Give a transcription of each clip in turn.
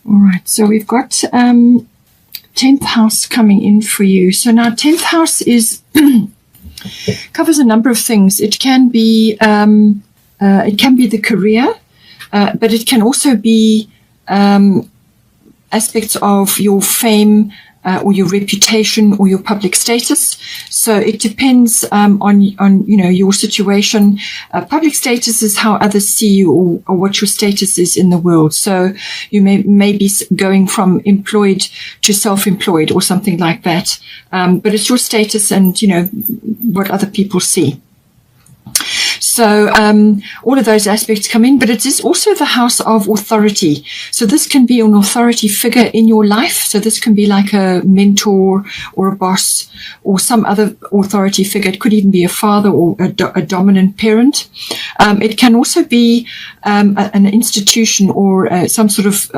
All right, so we've got 10th house coming in for you. So now 10th house is covers a number of things. It can be the career, but it can also be aspects of your fame or your reputation or your public status. So it depends on your situation. Public status is how others see you or what your status is in the world. So you may be going from employed to self-employed or something like that. But it's your status and what other people see. So all of those aspects come in, but it is also the house of authority. So this can be an authority figure in your life. So this can be like a mentor or a boss or some other authority figure. It could even be a father or a dominant parent. It can also be an institution or some sort of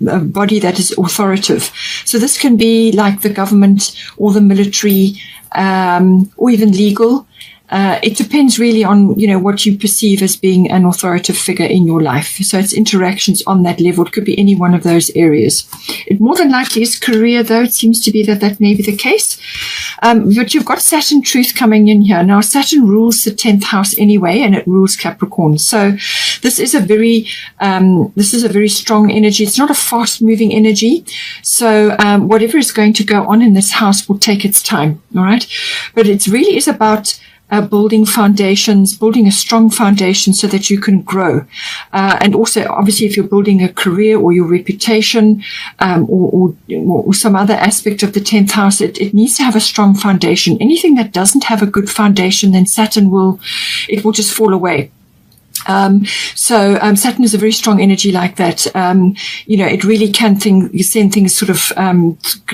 a body that is authoritative. So this can be like the government or the military or even legal. It depends really on, what you perceive as being an authoritative figure in your life. So it's interactions on that level. It could be any one of those areas. It more than likely is career, though. It seems to be that may be the case. But you've got Saturn truth coming in here. Now, Saturn rules the 10th house anyway, and it rules Capricorn. So this is a very strong energy. It's not a fast moving energy. So whatever is going to go on in this house will take its time. All right. But it really is about building foundations, building a strong foundation so that you can grow. And also, obviously, if you're building a career or your reputation or some other aspect of the 10th house, it needs to have a strong foundation. Anything that doesn't have a good foundation, then Saturn will just fall away. So Saturn is a very strong energy like that. It really can send things sort of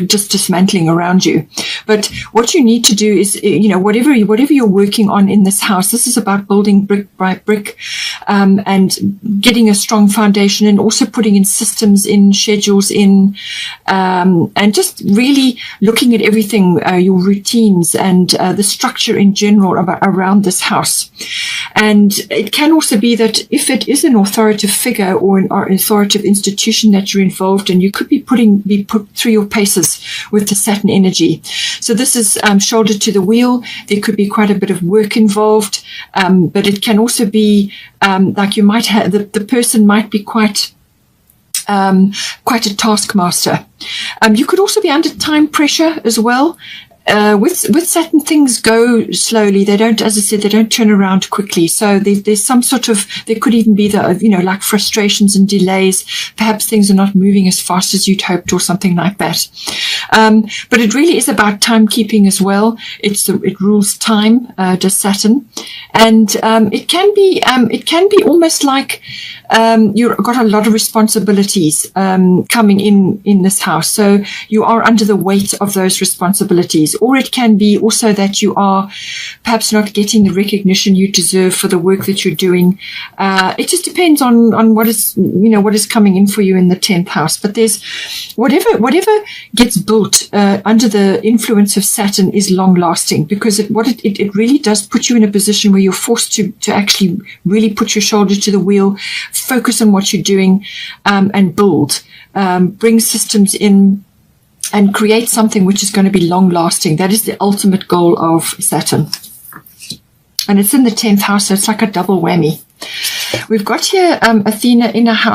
just dismantling around you. But what you need to do is, whatever you're working on in this house, this is about building brick by brick and getting a strong foundation and also putting in systems, in schedules, in and just really looking at everything, your routines and the structure in general around this house. And it can also be that if it is an authoritative figure or an authoritative institution that you're involved in, you could be put through your paces with the Saturn energy. So this is shoulder to the wheel. There could be quite a bit of work involved, but it can also be like you might have the person might be quite a taskmaster. You could also be under time pressure as well. With Saturn, things go slowly. They don't, as I said, they don't turn around quickly. So there's some sort of, there could even be like frustrations and delays. Perhaps things are not moving as fast as you'd hoped or something like that. But it really is about timekeeping as well. It rules time, does Saturn. And it can be almost like you've got a lot of responsibilities coming in this house. So you are under the weight of those responsibilities. Or it can be also that you are perhaps not getting the recognition you deserve for the work that you're doing. It just depends on what is coming in for you in the 10th house. But there's whatever gets built under the influence of Saturn is long lasting, because it really does put you in a position where you're forced to actually really put your shoulder to the wheel, focus on what you're doing, and build, bring systems in, and create something which is going to be long lasting. That is the ultimate goal of Saturn. And it's in the 10th house, so it's like a double whammy. We've got here Athena,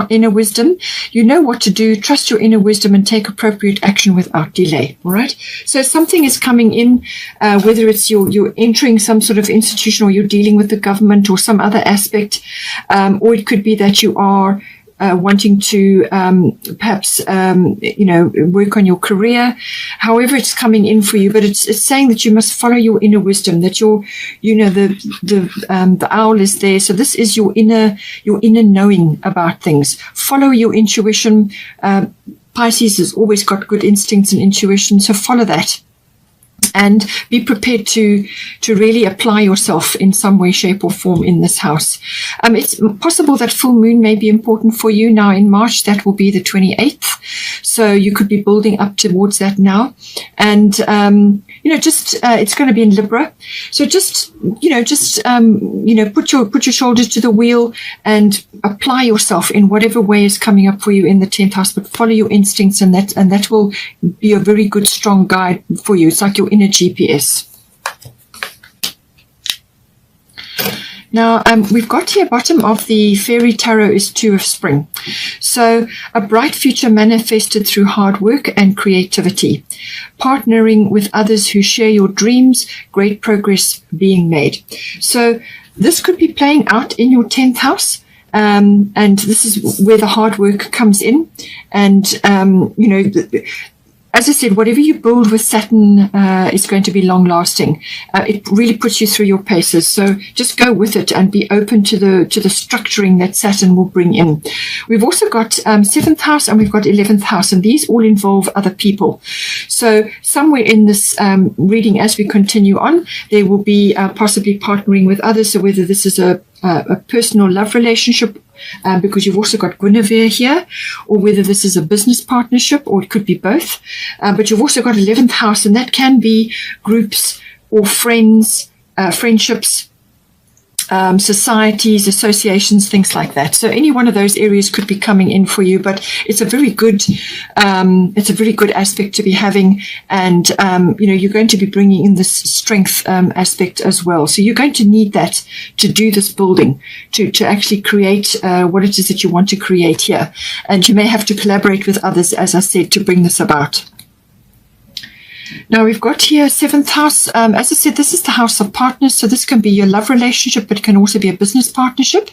inner wisdom. You know what to do. Trust your inner wisdom and take appropriate action without delay. All right. So something is coming in, whether it's you're entering some sort of institution or you're dealing with the government or some other aspect, or it could be that you are wanting to perhaps work on your career. However it's coming in for you, but it's saying that you must follow your inner wisdom, that the owl is there. So this is your inner knowing about things. Follow your intuition. Pisces has always got good instincts and intuition, so follow that. And be prepared to really apply yourself in some way, shape or form in this house. It's possible that full moon may be important for you now in March. That will be the 28th. So you could be building up towards that now. And, it's going to be in Libra. So put your shoulders to the wheel and apply yourself in whatever way is coming up for you in the 10th house, but follow your instincts, and that will be a very good, strong guide for you. It's like your inner GPS. Now, we've got here, bottom of the Fairy Tarot is Two of Spring. So, a bright future manifested through hard work and creativity. Partnering with others who share your dreams, great progress being made. So, this could be playing out in your 10th house. And this is where the hard work comes in. And, as I said, whatever you build with Saturn is going to be long-lasting. It really puts you through your paces. So just go with it and be open to the structuring that Saturn will bring in. We've also got 7th house and we've got 11th house, and these all involve other people. So somewhere in this reading, as we continue on, there will be possibly partnering with others. So whether this is a personal love relationship, because you've also got Guinevere here, or whether this is a business partnership, or it could be both. But you've also got 11th house, and that can be groups or friends, friendships, societies, associations, things like that. So any one of those areas could be coming in for you, but it's a very good aspect to be having. And, you're going to be bringing in this strength aspect as well. So you're going to need that to do this building, to actually create what it is that you want to create here. And you may have to collaborate with others, as I said, to bring this about. Now we've got here 7th house. As I said, this is the house of partners. So this can be your love relationship, but it can also be a business partnership.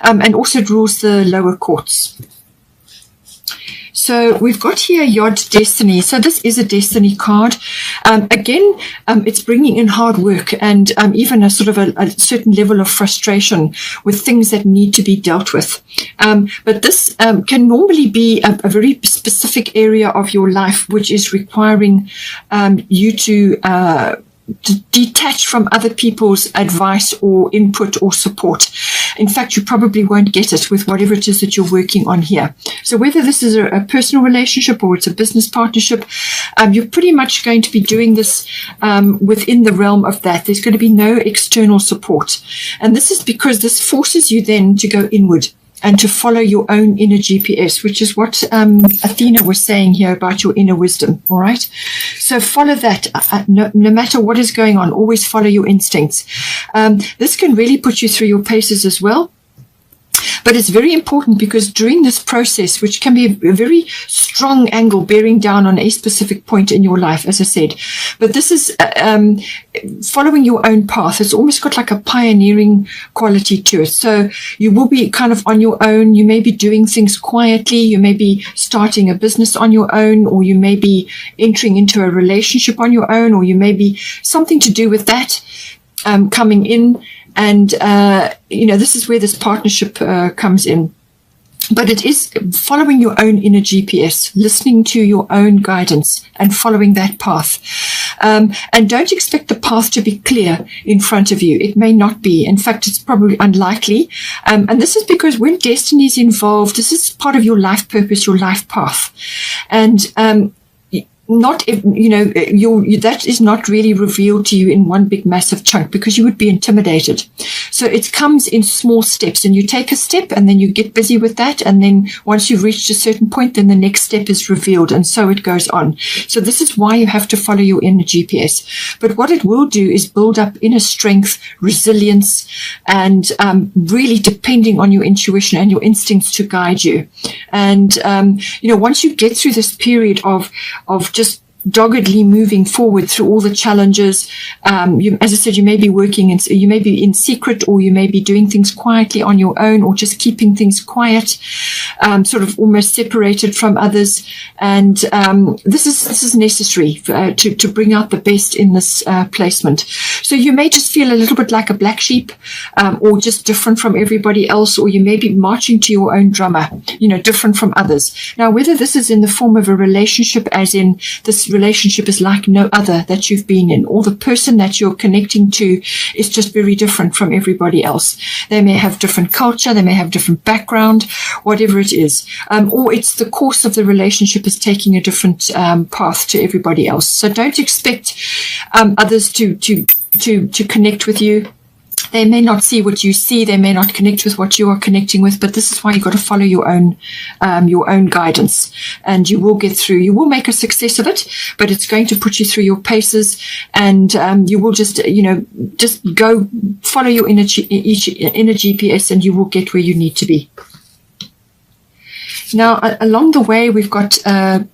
And also it rules the lower courts. So we've got here Yod Destiny. So this is a destiny card. Again, it's bringing in hard work and even a sort of a certain level of frustration with things that need to be dealt with. But this can normally be a very specific area of your life, which is requiring you to detach from other people's advice or input or support. In fact, you probably won't get it with whatever it is that you're working on here. So whether this is a personal relationship or it's a business partnership, you're pretty much going to be doing this within the realm of that. There's going to be no external support. And this is because this forces you then to go inward and to follow your own inner GPS, which is what Athena was saying here about your inner wisdom, all right? So follow that, no matter what is going on, always follow your instincts. This can really put you through your paces as well. But it's very important because during this process, which can be a very strong angle bearing down on a specific point in your life, as I said, but this is following your own path. It's almost got like a pioneering quality to it. So you will be kind of on your own. You may be doing things quietly. You may be starting a business on your own, or you may be entering into a relationship on your own, or you may be something to do with that coming in. And, this is where this partnership comes in. But it is following your own inner GPS, listening to your own guidance and following that path. And don't expect the path to be clear in front of you. It may not be. In fact, it's probably unlikely. And this is because when destiny is involved, this is part of your life purpose, your life path. And that is not really revealed to you in one big massive chunk because you would be intimidated. So it comes in small steps, and you take a step and then you get busy with that. And then once you've reached a certain point, then the next step is revealed, and so it goes on. So this is why you have to follow your inner GPS. But what it will do is build up inner strength, resilience, and really depending on your intuition and your instincts to guide you. And, once you get through this period of just doggedly moving forward through all the challenges. As I said, you may be you may be in secret, or you may be doing things quietly on your own, or just keeping things quiet, sort of almost separated from others. And this is necessary to bring out the best in this placement. So you may just feel a little bit like a black sheep, or just different from everybody else, or you may be marching to your own drummer, different from others. Now, whether this is in the form of a relationship, as in this relationship is like no other that you've been in, or the person that you're connecting to is just very different from everybody else. They may have different culture, they may have different background, whatever it is, or it's the course of the relationship is taking a different path to everybody else. So don't expect others to connect with you. They may not see what you see. They may not connect with what you are connecting with. But this is why you've got to follow your own guidance, and you will get through. You will make a success of it, but it's going to put you through your paces, and you will just go follow your inner GPS, and you will get where you need to be. Now, along the way, we've got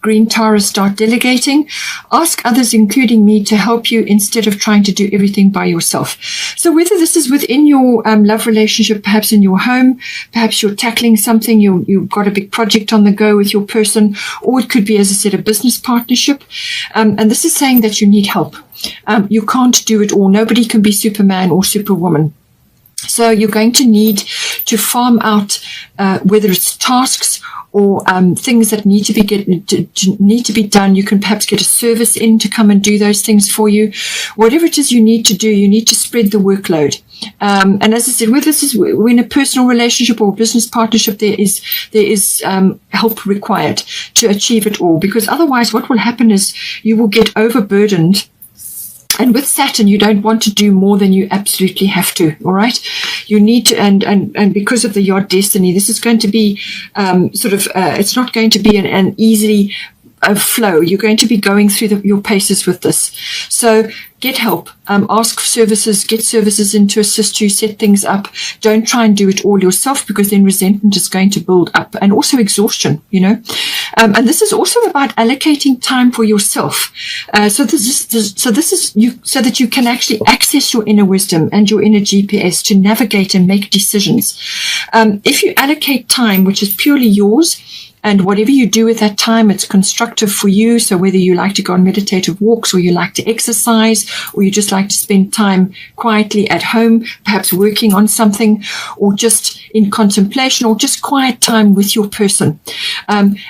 Green Tara, start delegating. Ask others, including me, to help you instead of trying to do everything by yourself. So whether this is within your love relationship, perhaps in your home, perhaps you're tackling something, you've got a big project on the go with your person, or it could be, as I said, a business partnership. And this is saying that you need help. You can't do it all. Nobody can be Superman or Superwoman. So you're going to need to farm out whether it's tasks or things that need to be done. You can perhaps get a service in to come and do those things for you. Whatever it is you need to do, you need to spread the workload. And as I said, whether this is in a personal relationship or business partnership, there is help required to achieve it all. Because otherwise, what will happen is you will get overburdened. And with Saturn, you don't want to do more than you absolutely have to. All right, you need to, and because of the Yod destiny, this is going to be it's not going to be an easy flow. You're going to be going through your paces with this. So get help. Ask services. Get services in to assist you. Set things up. Don't try and do it all yourself, because then resentment is going to build up, and also exhaustion. And this is also about allocating time for yourself. So this is you, so that you can actually access your inner wisdom and your inner GPS to navigate and make decisions. If you allocate time, which is purely yours, and whatever you do with that time, it's constructive for you. So whether you like to go on meditative walks, or you like to exercise, or you just like to spend time quietly at home, perhaps working on something, or just in contemplation, or just quiet time with your person.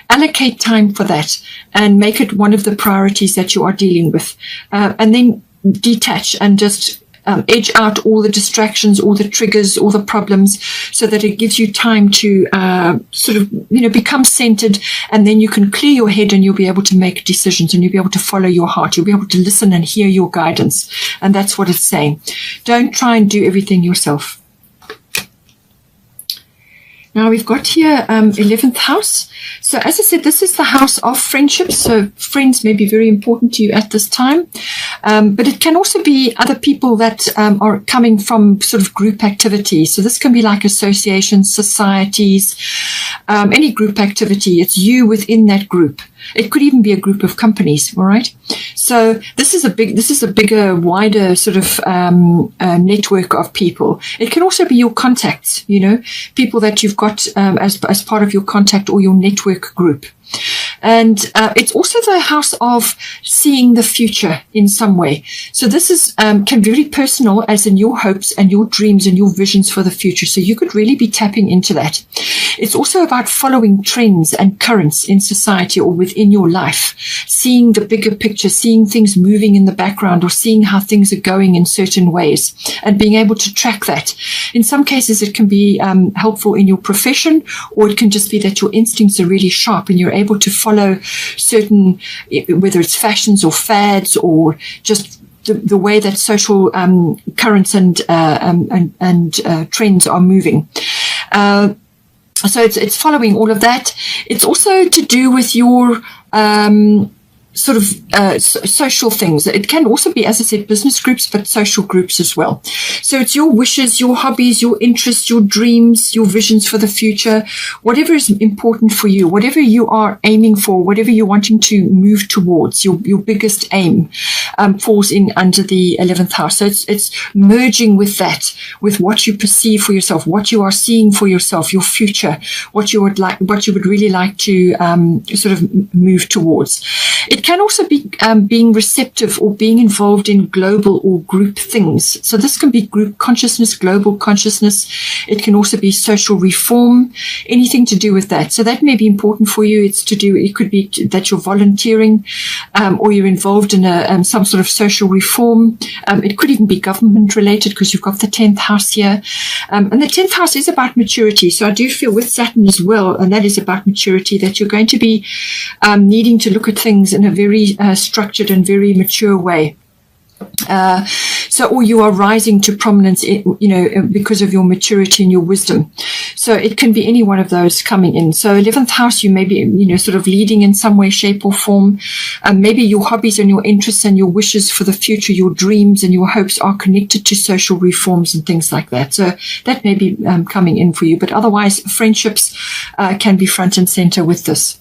Allocate time for that and make it one of the priorities that you are dealing with. And then detach and just edge out all the distractions, all the triggers, all the problems, so that it gives you time to become centered, and then you can clear your head and you'll be able to make decisions, and you'll be able to follow your heart. You'll be able to listen and hear your guidance. And that's what it's saying. Don't try and do everything yourself. Now we've got here 11th house. So as I said, this is the house of friendships. So friends may be very important to you at this time. But it can also be other people that are coming from sort of group activities. So this can be like associations, societies, any group activity. It's you within that group. It could even be a group of companies, all right? So this is a bigger, wider sort of network of people. It can also be your contacts, people that you've got as part of your contact or your network group. And it's also the house of seeing the future in some way. So this is can be very personal, as in your hopes and your dreams and your visions for the future. So you could really be tapping into that. It's also about following trends and currents in society or within your life, seeing the bigger picture, seeing things moving in the background, or seeing how things are going in certain ways, and being able to track that. In some cases, it can be helpful in your profession, or it can just be that your instincts are really sharp and you're able to follow certain, whether it's fashions or fads, or just the way that social currents and trends are moving. So it's following all of that. It's also to do with your social things. It can also be, as I said, business groups, but social groups as well. So it's your wishes, your hobbies, your interests, your dreams, your visions for the future, whatever is important for you, whatever you are aiming for, whatever you're wanting to move towards, your biggest aim falls in under the 11th house. So it's merging with that, with what you perceive for yourself, what you are seeing for yourself, your future, what you would really like to sort of move towards. It can also be being receptive or being involved in global or group things. So this can be group consciousness, global consciousness. It can also be social reform, anything to do with that. So that may be important for you. It could be that you're volunteering, or you're involved in some sort of social reform. It could even be government related because you've got the 10th house here. And the 10th house is about maturity. So I do feel with Saturn as well, and that is about maturity, that you're going to be needing to look at things in a very structured and very mature way. Or you are rising to prominence, because of your maturity and your wisdom. So it can be any one of those coming in. So 11th house, you may be, sort of leading in some way, shape or form. Maybe your hobbies and your interests and your wishes for the future, your dreams and your hopes are connected to social reforms and things like that. So that may be coming in for you. But otherwise, friendships can be front and center with this.